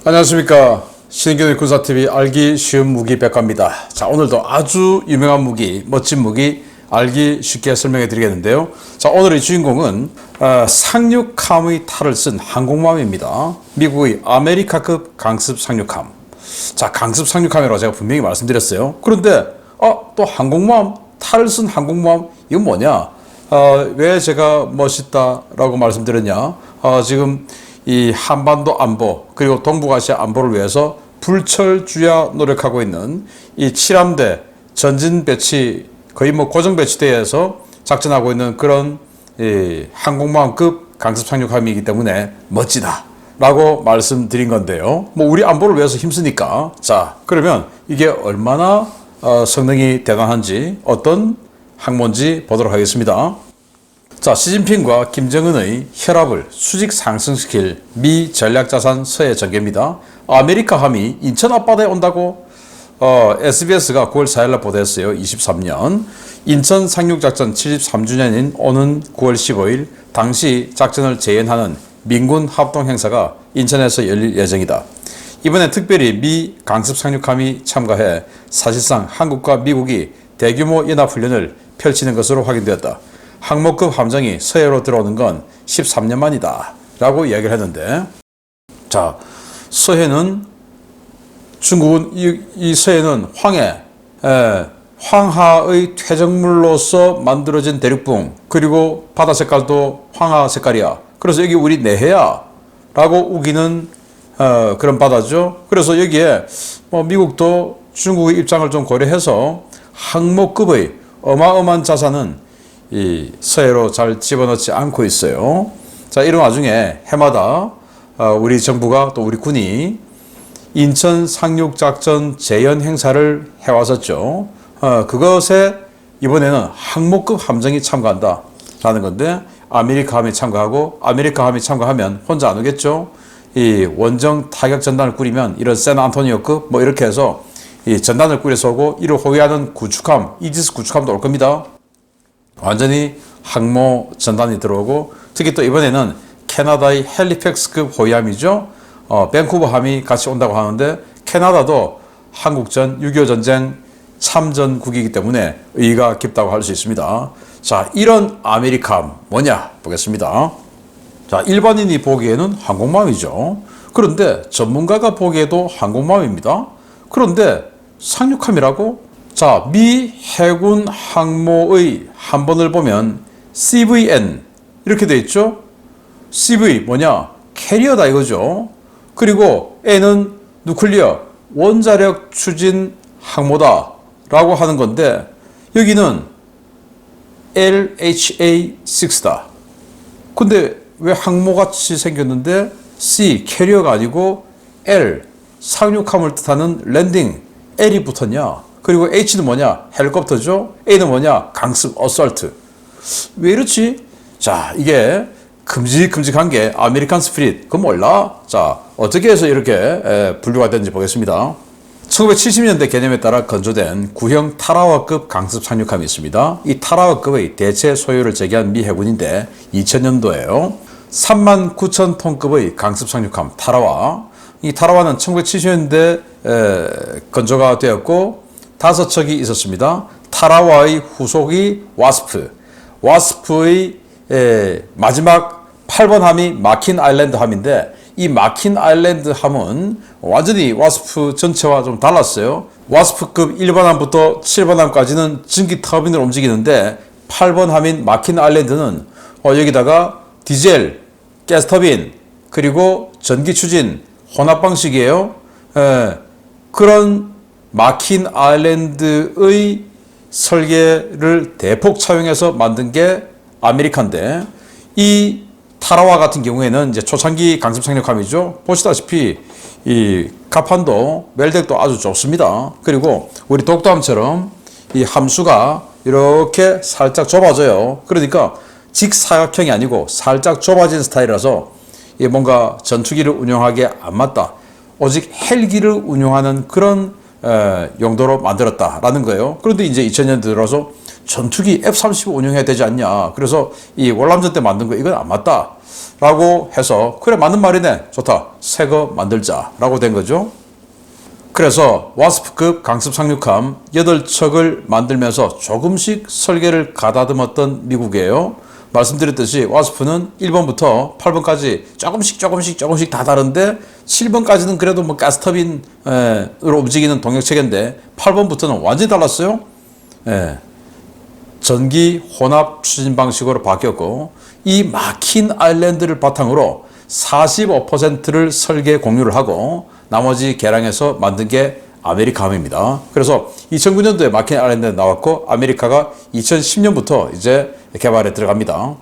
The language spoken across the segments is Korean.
안녕하십니까. 신경의 군사TV 알기 쉬운 무기 백과입니다. 자, 오늘도 아주 유명한 무기, 멋진 무기 알기 쉽게 설명해 드리겠는데요. 자, 오늘의 주인공은 상륙함의 탈을 쓴 항공모함입니다. 미국의 아메리카급 강습 상륙함. 자, 강습 상륙함이라고 제가 분명히 말씀드렸어요. 그런데 또 항공모함, 탈을 쓴 항공모함, 이건 뭐냐? 왜 제가 멋있다라고 말씀드렸냐? 지금 이 한반도 안보 그리고 동북아시아 안보를 위해서 불철주야 노력하고 있는 이 7함대 전진 배치 거의 고정 배치대에서 작전하고 있는 그런 항공모함급 강습 상륙함이기 때문에 멋지다 라고 말씀드린 건데요. 우리 안보를 위해서 힘쓰니까. 자, 그러면 이게 얼마나 성능이 대단한지 어떤 항모인지 보도록 하겠습니다. 자, 시진핑과 김정은의 혈압을 수직 상승시킬 미 전략자산 서해 전개입니다. 아메리카함이 인천 앞바다에 온다고 SBS가 9월 4일날 보도했어요. 23년 인천 상륙작전 73주년인 오는 9월 15일 당시 작전을 재연하는 민군 합동 행사가 인천에서 열릴 예정이다. 이번에 특별히 미 강습 상륙함이 참가해 사실상 한국과 미국이 대규모 연합훈련을 펼치는 것으로 확인되었다. 항모급 함정이 서해로 들어오는 건 13년 만이다 라고 이야기를 했는데, 자, 서해는 중국은 이 서해는 황하의 퇴적물로서 만들어진 대륙붕, 그리고 바다 색깔도 황하 색깔이야. 그래서 여기 우리 내해야 라고 우기는 그런 바다죠. 그래서 여기에 미국도 중국의 입장을 좀 고려해서 항모급의 어마어마한 자산은 이 서해로 잘 집어넣지 않고 있어요. 자, 이런 와중에 해마다 우리 정부가 또 우리 군이 인천 상륙작전 재연 행사를 해왔었죠. 그것에 이번에는 항모급 함정이 참가한다 라는 건데, 아메리카함이 참가하고, 아메리카함이 참가하면 혼자 안 오겠죠. 이 원정 타격 전단을 꾸리면 이런 샌안토니오급 이렇게 해서 이 전단을 꾸려서 오고, 이를 호위하는 구축함, 이지스 구축함도 올 겁니다. 완전히 항모 전단이 들어오고, 특히 또 이번에는 캐나다의 헬리팩스급 호위함이죠. 밴쿠버함이 같이 온다고 하는데, 캐나다도 한국전 6.25 전쟁 참전국이기 때문에 의의가 깊다고 할 수 있습니다. 자, 이런 아메리카함 뭐냐 보겠습니다. 자, 일반인이 보기에는 항공모함이죠. 그런데 전문가가 보기에도 항공모함입니다. 그런데 상륙함이라고? 자, 미 해군 항모의 한번을 보면 CVN 이렇게 돼 있죠. CV 뭐냐? 캐리어다 이거죠. 그리고 N은 누클리어 원자력 추진 항모다 라고 하는 건데, 여기는 LHA-6다. 근데 왜 항모같이 생겼는데 C 캐리어가 아니고 L 상륙함을 뜻하는 랜딩 L이 붙었냐? 그리고 H는 뭐냐? 헬리콥터죠. A는 뭐냐? 강습 어설트. 왜 이렇지? 자, 이게 큼직큼직한 게 아메리칸 스피릿. 그거 몰라? 자, 어떻게 해서 이렇게 분류가 되는지 보겠습니다. 1970년대 개념에 따라 건조된 구형 타라와급 강습 상륙함이 있습니다. 이 타라와급의 대체 소유를 제기한 미 해군인데 2000년도에요. 39,000톤급의 강습 상륙함 타라와. 이 타라와는 1970년대 건조가 되었고 5척이 있었습니다. 타라와의 후속이 와스프. 와스프의 마지막 8번 함이 마킨 아일랜드 함인데, 이 마킨 아일랜드 함은 완전히 와스프 전체와 좀 달랐어요. 와스프급 1번 함부터 7번 함까지는 전기 터빈을 움직이는데, 8번 함인 마킨 아일랜드는 여기다가 디젤, 가스 터빈, 그리고 전기 추진, 혼합 방식이에요. 그런 마킨 아일랜드의 설계를 대폭 차용해서 만든 게 아메리카인데, 이 타라와 같은 경우에는 이제 초창기 강습 상륙함이죠. 보시다시피 이 갑판도 웰덱도 아주 좋습니다. 그리고 우리 독도함처럼 이 함수가 이렇게 살짝 좁아져요. 그러니까 직사각형이 아니고 살짝 좁아진 스타일이라서 뭔가 전투기를 운용하기에 안 맞다. 오직 헬기를 운용하는 그런 용도로 만들었다라는 거예요. 그런데 이제 2000년 들어서 전투기 F-35 운영해야 되지 않냐. 그래서 이 월남전 때 만든 거 이건 안 맞다. 라고 해서 그래 맞는 말이네. 좋다. 새 거 만들자. 라고 된 거죠. 그래서 와스프급 강습 상륙함 8척을 만들면서 조금씩 설계를 가다듬었던 미국이에요. 말씀드렸듯이 와스프는 1번부터 8번까지 조금씩 다 다른데 7번까지는 그래도 뭐 가스터빈으로 움직이는 동력체계인데 8번부터는 완전히 달랐어요. 예. 전기 혼합 추진 방식으로 바뀌었고 이 막힌 아일랜드를 바탕으로 45%를 설계 공유를 하고 나머지 개량해서 만든 게 아메리카함입니다. 그래서 2009년도에 막힌 아일랜드에 나왔고 아메리카가 2010년부터 이제 개발에 들어갑니다.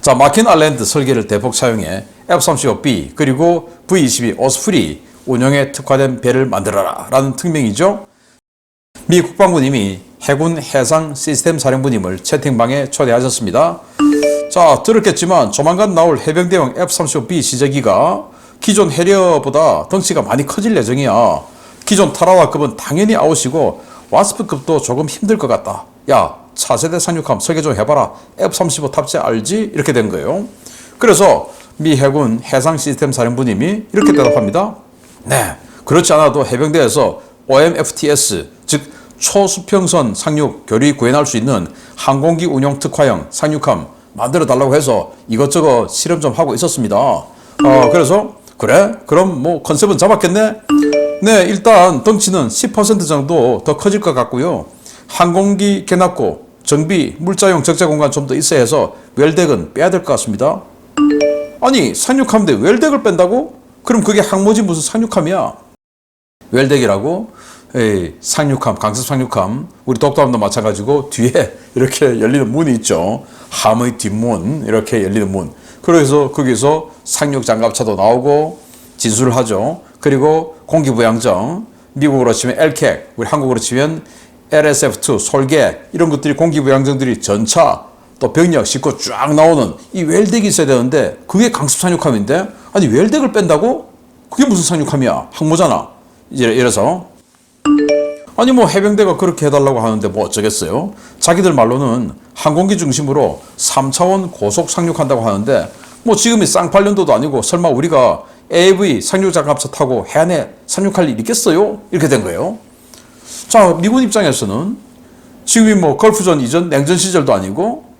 자, 막힌 아일랜드 설계를 대폭 사용해 F-35B 그리고 V-22 오스프리 운영에 특화된 배를 만들어라 라는 특명이죠. 미 국방부님이 해군 해상 시스템 사령부님을 채팅방에 초대하셨습니다. 자, 들었겠지만 조만간 나올 해병대용 F-35B 시제기가 기존 해리어보다 덩치가 많이 커질 예정이야. 기존 타라와급은 당연히 아웃이고 와스프급도 조금 힘들 것 같다. 야, 차세대 상륙함 설계 좀 해봐라. F-35 탑재 알지? 이렇게 된 거예요. 그래서 미 해군 해상 시스템 사령부님이 이렇게 대답합니다. 네, 그렇지 않아도 해병대에서 OMFTS, 즉 초수평선 상륙 교리 구현할 수 있는 항공기 운용 특화형 상륙함 만들어 달라고 해서 이것저것 실험 좀 하고 있었습니다. 그래서 그래? 그럼 뭐 컨셉은 잡았겠네? 네, 일단 덩치는 10% 정도 더 커질 것 같고요. 항공기 개납고 정비, 물자용 적재 공간 좀 더 있어야 해서 웰덱은 빼야 될 것 같습니다. 아니, 상륙함인데 웰덱을 뺀다고? 그럼 그게 항모지 무슨 상륙함이야? 웰덱이라고? 에이, 상륙함, 강습 상륙함, 우리 독도함도 마찬가지고 뒤에 이렇게 열리는 문이 있죠. 함의 뒷문, 이렇게 열리는 문. 그래서 거기서 상륙 장갑차도 나오고 진술을 하죠. 그리고 공기부양정, 미국으로 치면 LCAC, 우리 한국으로 치면 LSF2, 솔개 이런 것들이 공기부양정들이 전차 또 병력 싣고 쫙 나오는 이 웰덱이 있어야 되는데 그게 강습 상륙함인데 아니 웰덱을 뺀다고? 그게 무슨 상륙함이야? 항모잖아. 이래서 아니 뭐 해병대가 그렇게 해달라고 하는데 뭐 어쩌겠어요. 자기들 말로는 항공기 중심으로 3차원 고속 상륙한다고 하는데 뭐 지금이 쌍팔년도도 아니고 설마 우리가 AV 상륙장갑차 타고 해안에 상륙할 일 있겠어요? 이렇게 된 거예요. 자, 미군 입장에서는 지금이 뭐 걸프전 이전 냉전 시절도 아니고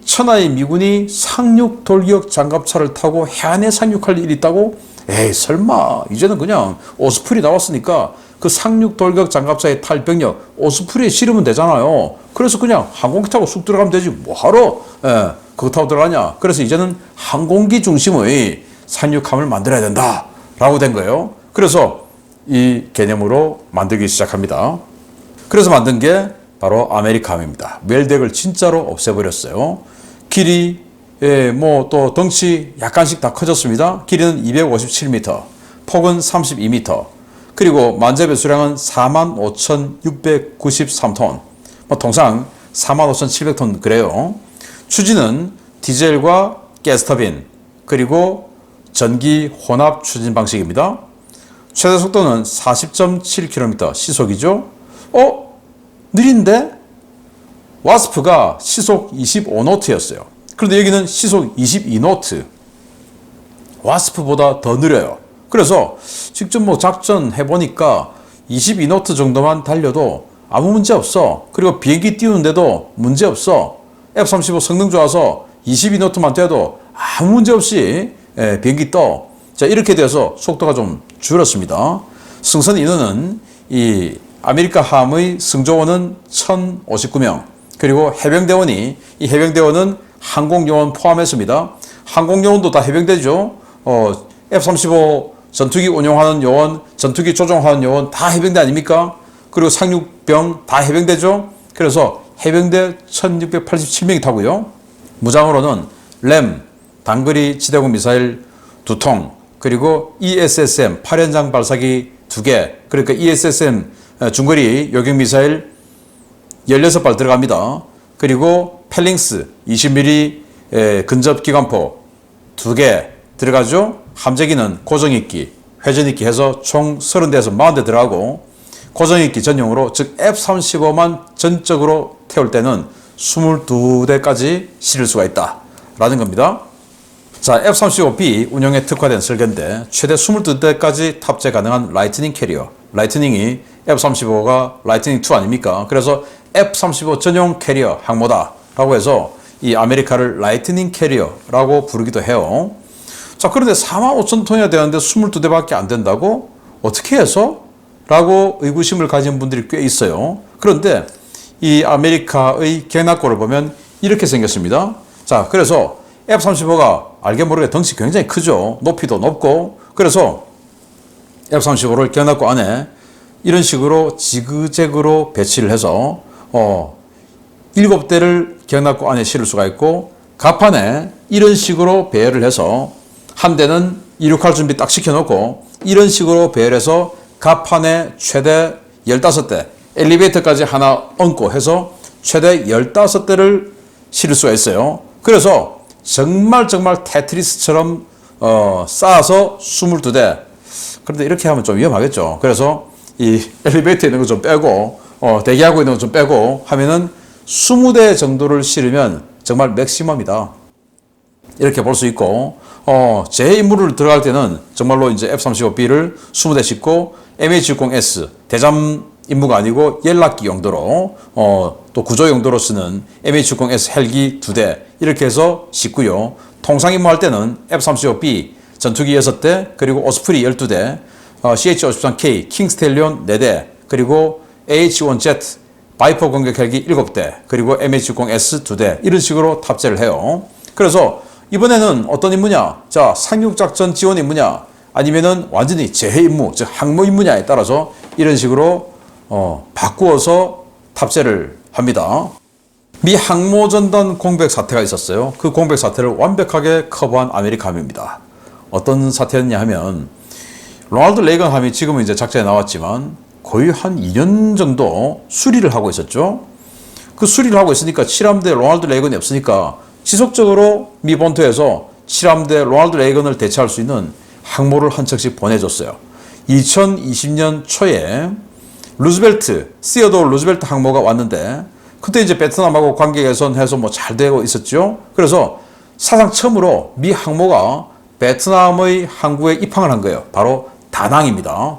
천하의 미군이 상륙 돌격 장갑차를 타고 해안에 상륙할 일이 있다고? 에이 설마 이제는 그냥 오스프리 나왔으니까 그 상륙 돌격 장갑차에 탈 병력 오스프리에 실으면 되잖아요. 그래서 그냥 항공기 타고 쑥 들어가면 되지 뭐하러 그거 타고 들어가냐. 그래서 이제는 항공기 중심의 상륙함을 만들어야 된다 라고 된 거예요. 그래서 이 개념으로 만들기 시작합니다. 그래서 만든 게 바로 아메리카함입니다. 웰덱을 진짜로 없애버렸어요. 길이 뭐 또 덩치 약간씩 다 커졌습니다. 길이는 257m, 폭은 32m, 그리고 만재배 수량은 45,693톤, 뭐 통상 45,700톤 그래요. 추진은 디젤과 가스터빈 그리고 전기 혼합 추진 방식입니다. 최대 속도는 40.7km 시속이죠. 느린데? 와스프가 시속 25노트였어요. 그런데 여기는 시속 22노트. 와스프보다 더 느려요. 그래서 직접 뭐 작전 해보니까 22노트 정도만 달려도 아무 문제 없어. 그리고 비행기 띄우는데도 문제 없어. F-35 성능 좋아서 22노트만 떼도 아무 문제 없이 비행기 떠. 자, 이렇게 돼서 속도가 좀 줄었습니다. 승선 인원은 이 아메리카함의 승조원은 1,059명. 그리고 해병대원이 이 해병대원은 항공요원 포함했습니다. 항공요원도 다 해병대죠. F-35 전투기 운용하는 요원, 전투기 조종하는 요원 다 해병대 아닙니까? 그리고 상륙병 다 해병대죠. 그래서 해병대 1,687명이 타고요. 무장으로는 램, 단거리 지대공 미사일 2통, 그리고 ESSM 8연장 발사기 2개, 그러니까 ESSM 중거리 요격 미사일 16발 들어갑니다. 그리고 펠링스 20mm 근접 기관포 2개 들어가죠. 함재기는 고정익기, 회전익기 해서 총 30대에서 40대 들어가고, 고정익기 전용으로, 즉 F-35만 전적으로 태울 때는 22대까지 실을 수가 있다라는 겁니다. 자, F-35B 운영에 특화된 설계인데 최대 22대까지 탑재 가능한 라이트닝 캐리어. 라이트닝이 F-35가 라이트닝 2 아닙니까? 그래서 F-35 전용 캐리어 항모다라고 해서 이 아메리카를 라이트닝 캐리어라고 부르기도 해요. 자, 그런데 45,000톤이나 되는데 22대밖에 안 된다고? 어떻게 해서? 라고 의구심을 가진 분들이 꽤 있어요. 그런데 이 아메리카의 견학고를 보면 이렇게 생겼습니다. 자, 그래서 F-35가 알게 모르게 덩치 굉장히 크죠. 높이도 높고. 그래서 F-35를 견학고 안에 이런 식으로 지그재그로 배치를 해서 7대를 견학고 안에 실을 수가 있고, 갑판에 이런 식으로 배열을 해서 한 대는 이륙할 준비 딱 시켜놓고 이런 식으로 배열해서 갑판에 최대 15대, 엘리베이터까지 하나 얹고 해서 최대 15대를 실을 수가 있어요. 그래서 정말 테트리스처럼 쌓아서 22대. 그런데 이렇게 하면 좀 위험하겠죠. 그래서 이 엘리베이터에 있는 거 좀 빼고 대기하고 있는 거 좀 빼고 하면은 20대 정도를 실으면 정말 맥시멈이다. 이렇게 볼 수 있고, 제 임무를 들어갈 때는 정말로 이제 F-35B를 20대 싣고 MH-60S 대잠 임무가 아니고 연락기 용도로 또 구조 용도로 쓰는 MH-60S 헬기 2대 이렇게 해서 싣고요. 통상 임무할 때는 F-35B 전투기 6대, 그리고 오스프리 12대, CH-53K 킹스텔리온 4대, 그리고 AH-1Z 바이퍼 공격 헬기 7대, 그리고 MH-60S 2대 이런 식으로 탑재를 해요. 그래서 이번에는 어떤 임무냐? 자, 상륙작전 지원 임무냐? 아니면은 완전히 재해 임무, 즉 항모 임무냐에 따라서 이런 식으로 바꾸어서 탑재를 합니다. 미 항모전단 공백 사태가 있었어요. 그 공백 사태를 완벽하게 커버한 아메리카함입니다. 어떤 사태였냐 하면, 로널드 레이건 함이 지금은 이제 작전에 나왔지만 거의 한 2년 정도 수리를 하고 있었죠. 그 수리를 하고 있으니까 7함대 로널드 레이건이 없으니까 지속적으로 미 본토에서 7함대 로널드 레이건을 대체할 수 있는 항모를 한 척씩 보내줬어요. 2020년 초에 시어도어 루즈벨트 항모가 왔는데, 그때 이제 베트남하고 관계 개선해서 뭐 잘 되고 있었죠. 그래서 사상 처음으로 미 항모가 베트남의 항구에 입항을 한 거예요. 바로 다낭입니다.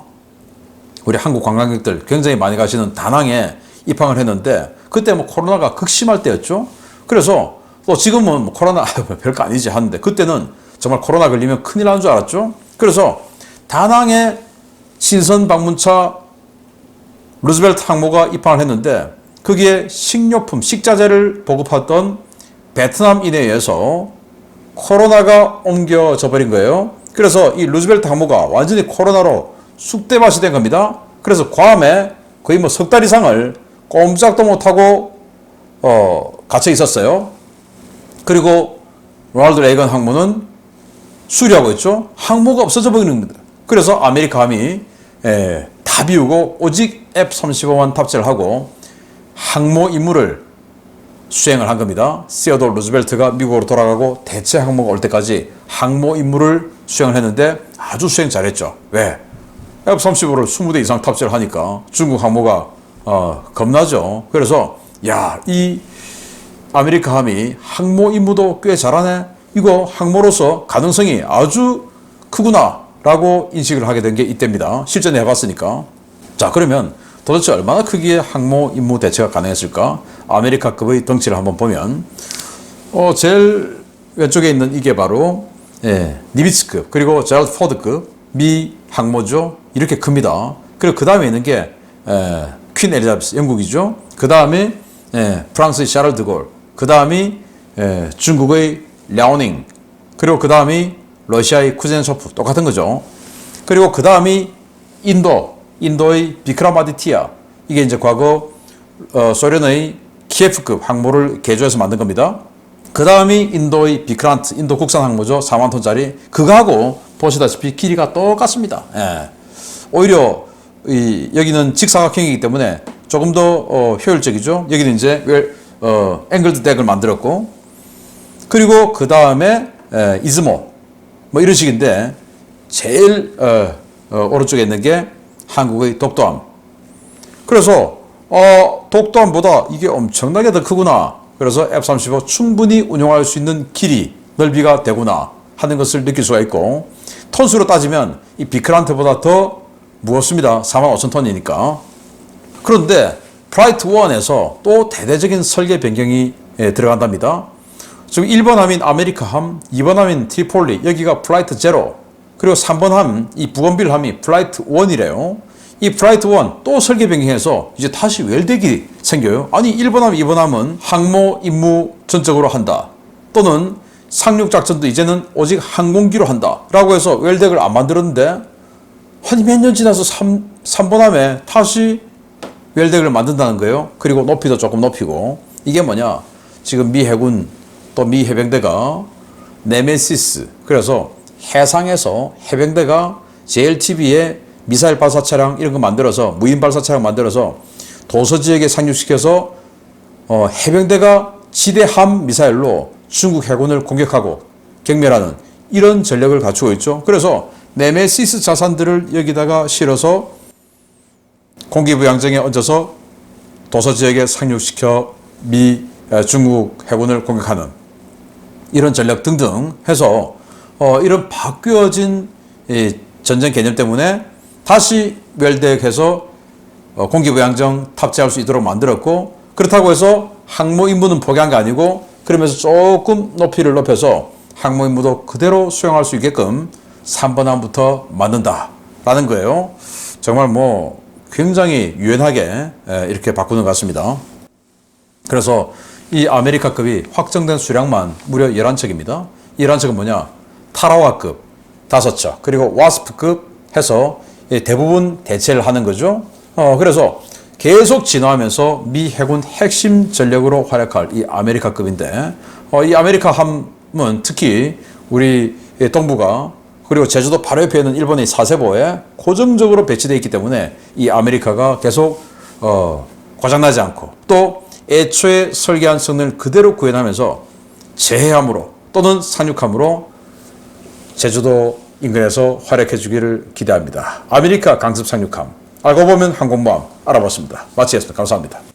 우리 한국 관광객들 굉장히 많이 가시는 다낭에 입항을 했는데, 그때 뭐 코로나가 극심할 때였죠. 그래서 또 지금은 뭐 코로나 별거 아니지 하는데, 그때는 정말 코로나 걸리면 큰일 나는 줄 알았죠. 그래서 다낭에 신선 방문차 루즈벨트 항모가 입항을 했는데, 거기에 식료품, 식자재를 보급하던 베트남인에 의해서 코로나가 옮겨져 버린 거예요. 그래서 이 루즈벨트 항모가 완전히 코로나로 쑥대밭이 된 겁니다. 그래서 괌에 거의 뭐 석 달 이상을 꼼짝도 못하고 갇혀 있었어요. 그리고 로널드 레이건 항모는 수리하고 있죠. 항모가 없어져 버리는 겁니다. 그래서 아메리카함이 다 비우고 오직 F-35만 탑재를 하고 항모 임무를 수행을 한 겁니다. 시어도어 루즈벨트가 미국으로 돌아가고 대체 항모가 올 때까지 항모 임무를 수행을 했는데 아주 수행 잘했죠. 왜? F-35를 20대 이상 탑재를 하니까 중국 항모가 겁나죠. 그래서 이 아메리카함이 항모 임무도 꽤 잘하네. 이거 항모로서 가능성이 아주 크구나 라고 인식을 하게 된 게 이때입니다. 실전에 해봤으니까. 자, 그러면 도대체 얼마나 크기의 항모 임무 대체가 가능했을까? 아메리카급의 덩치를 한번 보면 제일 왼쪽에 있는 이게 바로 니미츠급, 그리고 제럴드 포드급 미 항모죠. 이렇게 큽니다. 그리고 그 다음에 있는 게 퀸 엘리자베스 영국이죠. 그 다음에 프랑스의 샤를 드골, 그 다음이 중국의 랴오닝, 그리고 그 다음이 러시아의 쿠즈네초프, 똑같은 거죠. 그리고 그 다음이 인도의 비크라마디티아, 이게 이제 과거 소련의 키예프급 항모를 개조해서 만든 겁니다. 그 다음이 인도의 비크란트, 인도 국산 항모죠. 4만 톤짜리. 그거하고 보시다시피 길이가 똑같습니다. 오히려 여기는 직사각형이기 때문에 조금 더 효율적이죠. 여기는 이제 앵글드 덱을 만들었고, 그리고 그 다음에 이즈모, 뭐 이런 식인데, 제일 오른쪽에 있는 게 한국의 독도함. 그래서 독도함보다 이게 엄청나게 더 크구나. 그래서 F-35 충분히 운용할 수 있는 길이, 넓이가 되구나 하는 것을 느낄 수가 있고, 톤수로 따지면 이 비크란트보다 더 무겁습니다. 45,000톤이니까. 그런데 플라이트 1에서 또 대대적인 설계 변경이 들어간답니다. 지금 1번 함인 아메리카함, 2번 함인 트리폴리, 여기가 플라이트 0, 그리고 3번 함, 이 부건빌 함이 플라이트 1이래요. 이 플라이트 1 또 설계 변경해서 이제 다시 웰덱이 생겨요. 아니 1번 함, 2번 함은 항모 임무 전적으로 한다. 또는 상륙 작전도 이제는 오직 항공기로 한다. 라고 해서 웰덱을 안 만들었는데 한 몇 년 지나서 3번 함에 다시 웰덱을 만든다는 거예요. 그리고 높이도 조금 높이고. 이게 뭐냐? 지금 미 해군 또 미 해병대가 네메시스, 그래서 해상에서 해병대가 JLTV에 미사일 발사 차량 이런 거 만들어서, 무인 발사 차량 만들어서 도서 지역에 상륙시켜서 해병대가 지대함 미사일로 중국 해군을 공격하고 경멸하는 이런 전력을 갖추고 있죠. 그래서 네메시스 자산들을 여기다가 실어서 공기부양정에 얹어서 도서 지역에 상륙시켜 중국 해군을 공격하는 이런 전력 등등 해서 이런 바뀌어진 전쟁 개념 때문에 다시 웰덱해서 공기부양정 탑재할 수 있도록 만들었고, 그렇다고 해서 항모 임무는 포기한 게 아니고 그러면서 조금 높이를 높여서 항모 임무도 그대로 수행할 수 있게끔 3번 함부터 만든다라는 거예요. 정말 뭐 굉장히 유연하게 이렇게 바꾸는 것 같습니다. 그래서 이 아메리카급이 확정된 수량만 무려 11척입니다. 11척은 뭐냐? 타라와급 5척, 그리고 와스프급 해서 대부분 대체를 하는 거죠. 그래서 계속 진화하면서 미 해군 핵심 전력으로 활약할 이 아메리카급인데, 이 아메리카함은 특히 우리 동부가, 그리고 제주도 바로 옆에 있는 일본의 사세보에 고정적으로 배치되어 있기 때문에 이 아메리카가 계속 고장나지 않고, 또 애초에 설계한 성능을 그대로 구현하면서 제해함으로 또는 상륙함으로 제주도 인근에서 활약해 주기를 기대합니다. 아메리카 강습 상륙함, 알고 보면 항공모함 알아봤습니다. 마치겠습니다. 감사합니다.